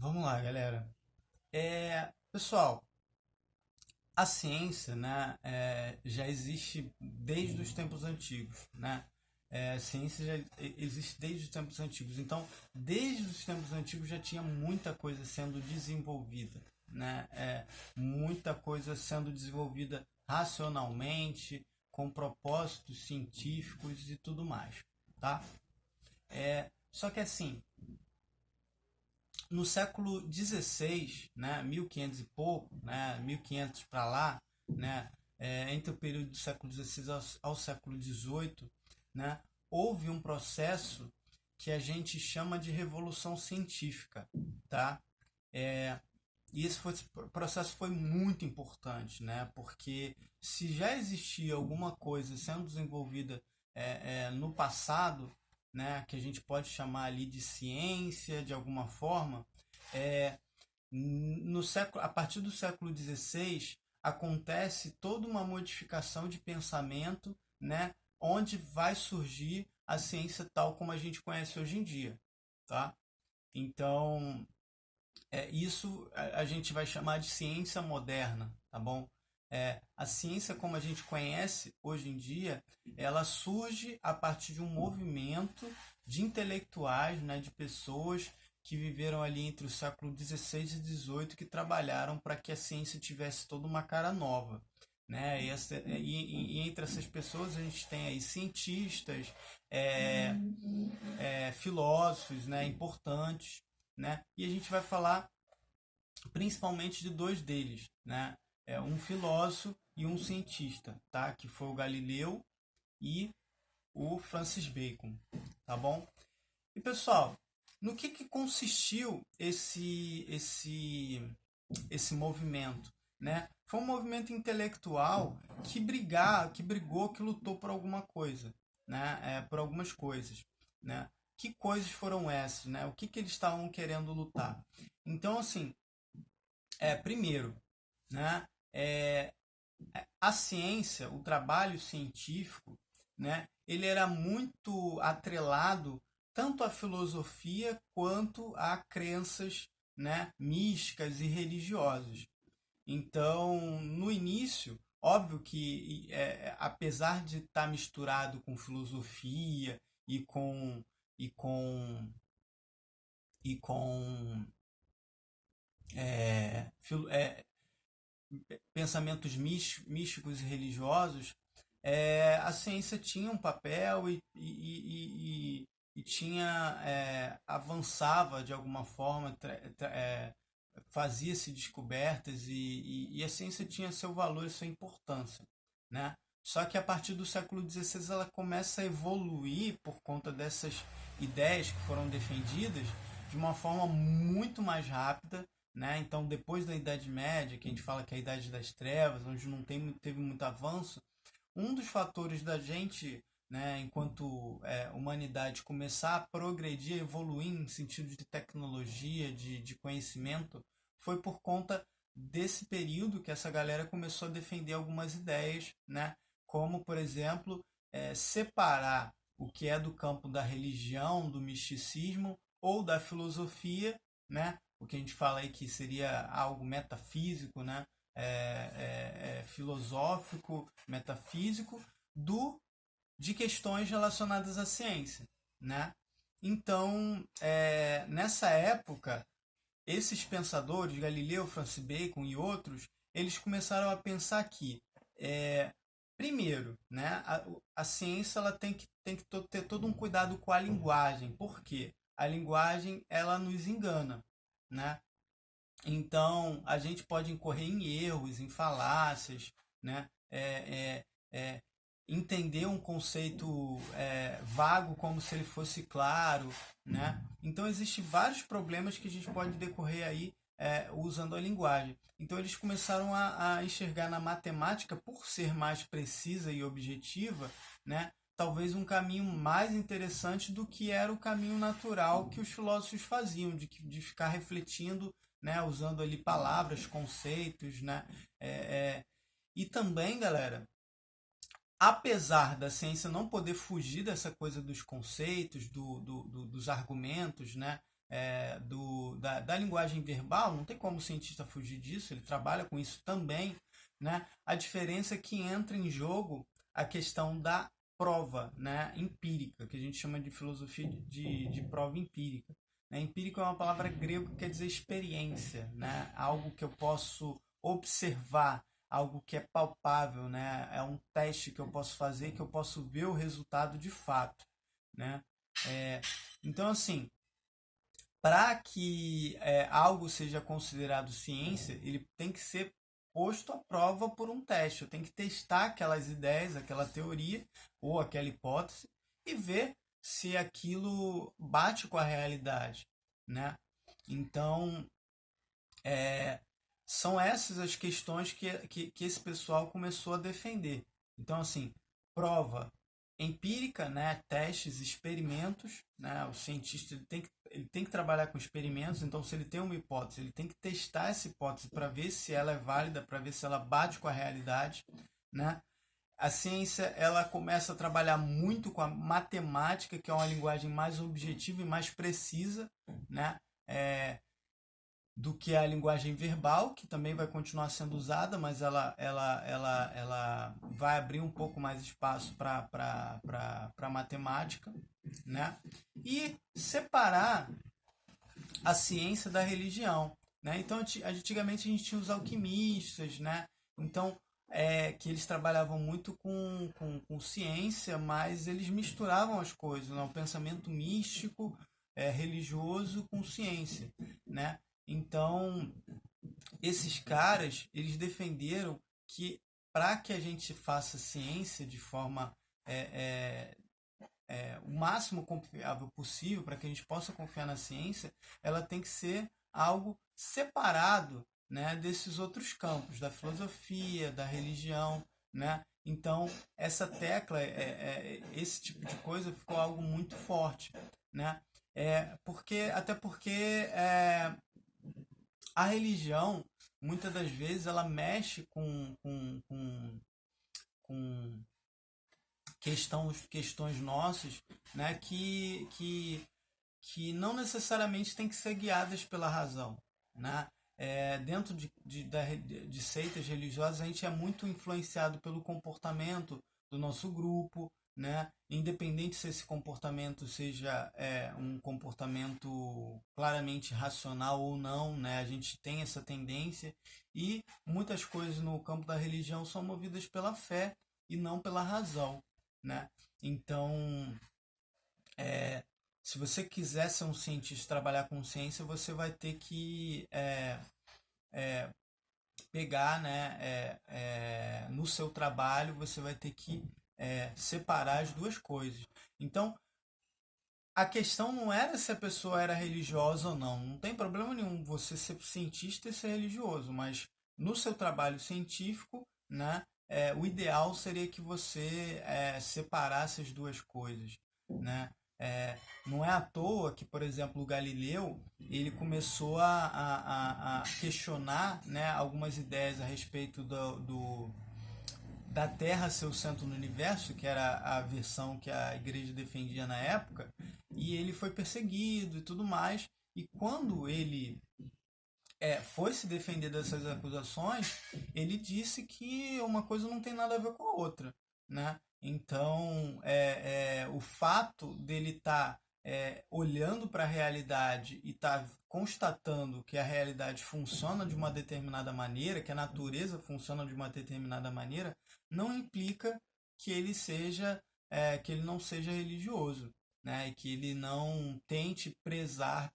Vamos lá, galera. Pessoal, a ciência, né, já existe desde os tempos antigos, né? A ciência já existe desde os tempos antigos. Então, desde os tempos antigos já tinha muita coisa sendo desenvolvida, né? Muita coisa sendo desenvolvida racionalmente, com propósitos científicos e tudo mais, tá? Só que assim, no século XVI, né, 1500 e pouco, né, 1500 para lá, né, entre o período do século XVI ao século XVIII, né, houve um processo que a gente chama de revolução científica, tá? É, e processo foi muito importante, né? Porque se já existia alguma coisa sendo desenvolvida no passado, né, que a gente pode chamar ali de ciência de alguma forma, é, no século, a partir do século XVI acontece toda uma modificação de pensamento, né, onde vai surgir a ciência tal como a gente conhece hoje em dia, tá? Então, isso a gente vai chamar de ciência moderna, tá bom? A ciência como a gente conhece hoje em dia, ela surge a partir de um movimento de intelectuais, né, de pessoas que viveram ali entre o século XVI e XVIII que trabalharam para que a ciência tivesse toda uma cara nova. Né? E entre essas pessoas a gente tem aí cientistas, é, filósofos, né, importantes, né? E a gente vai falar principalmente de dois deles, né? Um filósofo e um cientista, tá? Que foi o Galileu e o Francis Bacon, tá bom? E pessoal, no que consistiu esse movimento, né? Foi um movimento intelectual que brigou, que lutou por alguma coisa, né? Por algumas coisas, né? Que coisas foram essas, né? O que eles estavam querendo lutar? Então, assim, primeiro, né? É, a ciência, o trabalho científico, né? Ele era muito atrelado tanto à filosofia quanto a crenças, né, místicas e religiosas. Então, no início, óbvio que apesar de estar misturado com filosofia e com e com e com filo- pensamentos místicos e religiosos, a ciência tinha um papel e tinha avançava de alguma forma, fazia-se descobertas e a ciência tinha seu valor e sua importância, né? Só que a partir do século XVI ela começa a evoluir por conta dessas ideias que foram defendidas de uma forma muito mais rápida, né? Então, depois da Idade Média, que a gente fala que é a Idade das Trevas, onde não teve muito avanço, um dos fatores da gente, né, enquanto humanidade, começar a progredir, evoluir em sentido de tecnologia, de conhecimento, foi por conta desse período que essa galera começou a defender algumas ideias, né, como, por exemplo, separar o que é do campo da religião, do misticismo ou da filosofia, né, o que a gente fala aí que seria algo metafísico, né, filosófico, metafísico, de questões relacionadas à ciência, né? Então, nessa época, esses pensadores, Galileu, Francis Bacon e outros, eles começaram a pensar que, primeiro, né, a ciência ela tem que ter todo um cuidado com a linguagem, porque a linguagem ela nos engana, né? Então, a gente pode incorrer em erros, em falácias, né? Entender um conceito vago como se ele fosse claro, né? Então, existem vários problemas que a gente pode decorrer aí usando a linguagem. Então, eles começaram a enxergar na matemática, por ser mais precisa e objetiva, né? Talvez um caminho mais interessante do que era o caminho natural que os filósofos faziam, de ficar refletindo, né, usando ali palavras, conceitos, né? E também, galera, apesar da ciência não poder fugir dessa coisa dos conceitos, dos argumentos, né, da linguagem verbal, não tem como o cientista fugir disso, ele trabalha com isso também, né? A diferença é que entra em jogo a questão da prova, né, empírica, que a gente chama de filosofia de prova empírica. Né? Empírico é uma palavra grega que quer dizer experiência, né? Algo que eu posso observar, algo que é palpável, né? É um teste que eu posso fazer, que eu posso ver o resultado de fato, né? Então, assim, para que algo seja considerado ciência, ele tem que ser posto à prova por um teste. Eu tenho que testar aquelas ideias, aquela teoria ou aquela hipótese e ver se aquilo bate com a realidade, né? Então, são essas as questões que esse pessoal começou a defender. Então, assim, prova empírica, né? Testes, experimentos, né? O cientista ele tem que trabalhar com experimentos, então se ele tem uma hipótese, ele tem que testar essa hipótese para ver se ela é válida, para ver se ela bate com a realidade, né? A ciência ela começa a trabalhar muito com a matemática, que é uma linguagem mais objetiva e mais precisa, né? Do que a linguagem verbal, que também vai continuar sendo usada, mas ela vai abrir um pouco mais espaço para matemática, né? E separar a ciência da religião, né? Então, antigamente a gente tinha os alquimistas, né? Então, que eles trabalhavam muito com ciência, mas eles misturavam as coisas, né? O pensamento místico, religioso com ciência, né? Então, esses caras, eles defenderam que para que a gente faça ciência de forma o máximo confiável possível, para que a gente possa confiar na ciência, ela tem que ser algo separado, né, desses outros campos, da filosofia, da religião, né? Então, essa tecla, esse tipo de coisa ficou algo muito forte, né? Até porque a religião, muitas das vezes, ela mexe com questões nossas, né, que não necessariamente tem que ser guiadas pela razão, né? Dentro de seitas religiosas, a gente é muito influenciado pelo comportamento do nosso grupo, né? Independente se esse comportamento seja um comportamento claramente racional ou não, né? A gente tem essa tendência e muitas coisas no campo da religião são movidas pela fé e não pela razão, né? Então, se você quiser ser um cientista, trabalhar com ciência, você vai ter que pegar, né, no seu trabalho, você vai ter que separar as duas coisas. Então, a questão não era se a pessoa era religiosa ou não. Não tem problema nenhum você ser cientista e ser religioso, mas no seu trabalho científico, né, o ideal seria que você separasse as duas coisas, né? Não é à toa que, por exemplo, o Galileu ele começou a questionar, né, algumas ideias a respeito da Terra ser o centro do universo, que era a versão que a igreja defendia na época, e ele foi perseguido e tudo mais. E quando ele foi se defender dessas acusações, ele disse que uma coisa não tem nada a ver com a outra, né? Então, o fato dele estar olhando para a realidade e estar constatando que a realidade funciona de uma determinada maneira, que a natureza funciona de uma determinada maneira, não implica que ele que ele não seja religioso, né? E que ele não tente prezar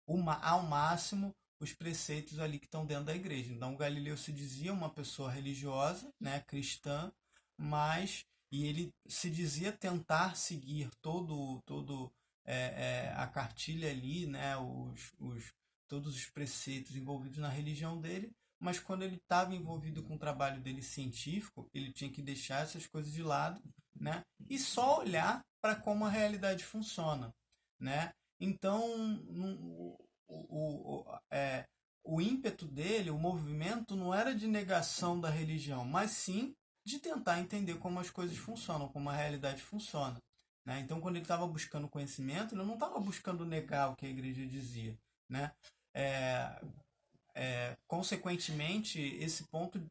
ao máximo os preceitos ali que estão dentro da igreja. Então, Galileu se dizia uma pessoa religiosa, né, cristã, mas e ele se dizia tentar seguir todo a cartilha ali, né, todos os preceitos envolvidos na religião dele, mas quando ele estava envolvido com o trabalho dele científico, ele tinha que deixar essas coisas de lado, né, e só olhar para como a realidade funciona, né? Então, o ímpeto dele, o movimento, não era de negação da religião, mas sim de tentar entender como as coisas funcionam, como a realidade funciona, né? Então, quando ele estava buscando conhecimento, ele não estava buscando negar o que a igreja dizia, né? É, consequentemente, esse ponto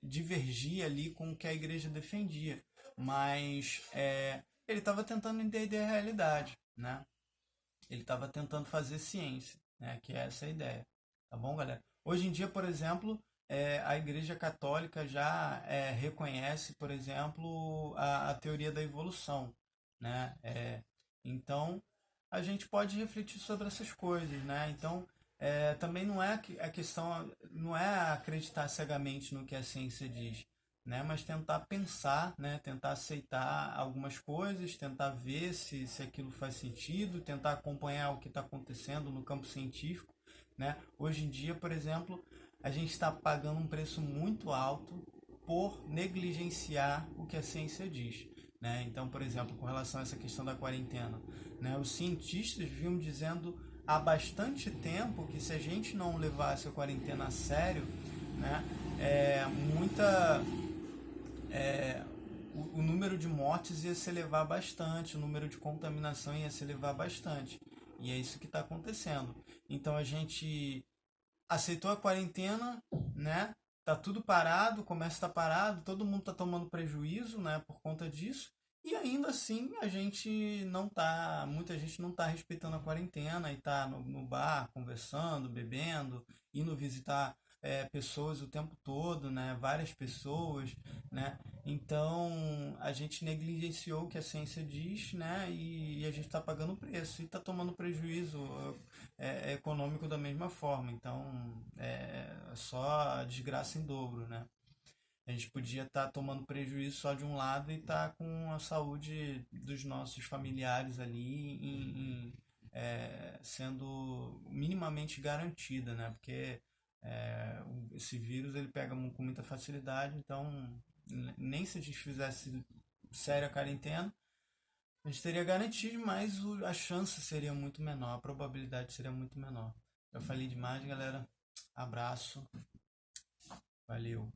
divergia ali com o que a igreja defendia, mas ele estava tentando entender a realidade, né? Ele estava tentando fazer ciência, né? Que é essa a ideia, tá bom, galera? Hoje em dia, por exemplo, a Igreja Católica já reconhece, por exemplo, a teoria da evolução, né? Então, a gente pode refletir sobre essas coisas, né? Então, também não é a questão, não é acreditar cegamente no que a ciência diz, né? Mas tentar pensar, né? Tentar aceitar algumas coisas, tentar ver se aquilo faz sentido, tentar acompanhar o que está acontecendo no campo científico, né? Hoje em dia, por exemplo, a gente está pagando um preço muito alto por negligenciar o que a ciência diz, né? Então, por exemplo, com relação a essa questão da quarentena, né? Os cientistas vinham dizendo há bastante tempo que se a gente não levasse a quarentena a sério, né? Muita o número de mortes ia se elevar bastante, o número de contaminação ia se elevar bastante. E é isso que está acontecendo. Então a gente aceitou a quarentena, né? Tá tudo parado, o comércio está parado, todo mundo está tomando prejuízo, né, por conta disso. E ainda assim a gente não tá, muita gente não está respeitando a quarentena e está no bar conversando, bebendo, indo visitar pessoas o tempo todo, né, várias pessoas, né. Então a gente negligenciou o que a ciência diz, né, e a gente está pagando o preço e está tomando prejuízo econômico da mesma forma. Então é só desgraça em dobro, né? A gente podia estar tomando prejuízo só de um lado e estar com a saúde dos nossos familiares ali sendo minimamente garantida, né? Porque esse vírus ele pega com muita facilidade, então nem se a gente fizesse séria quarentena, a gente teria garantido, mas a chance seria muito menor, a probabilidade seria muito menor. Eu falei demais, galera. Abraço. Valeu.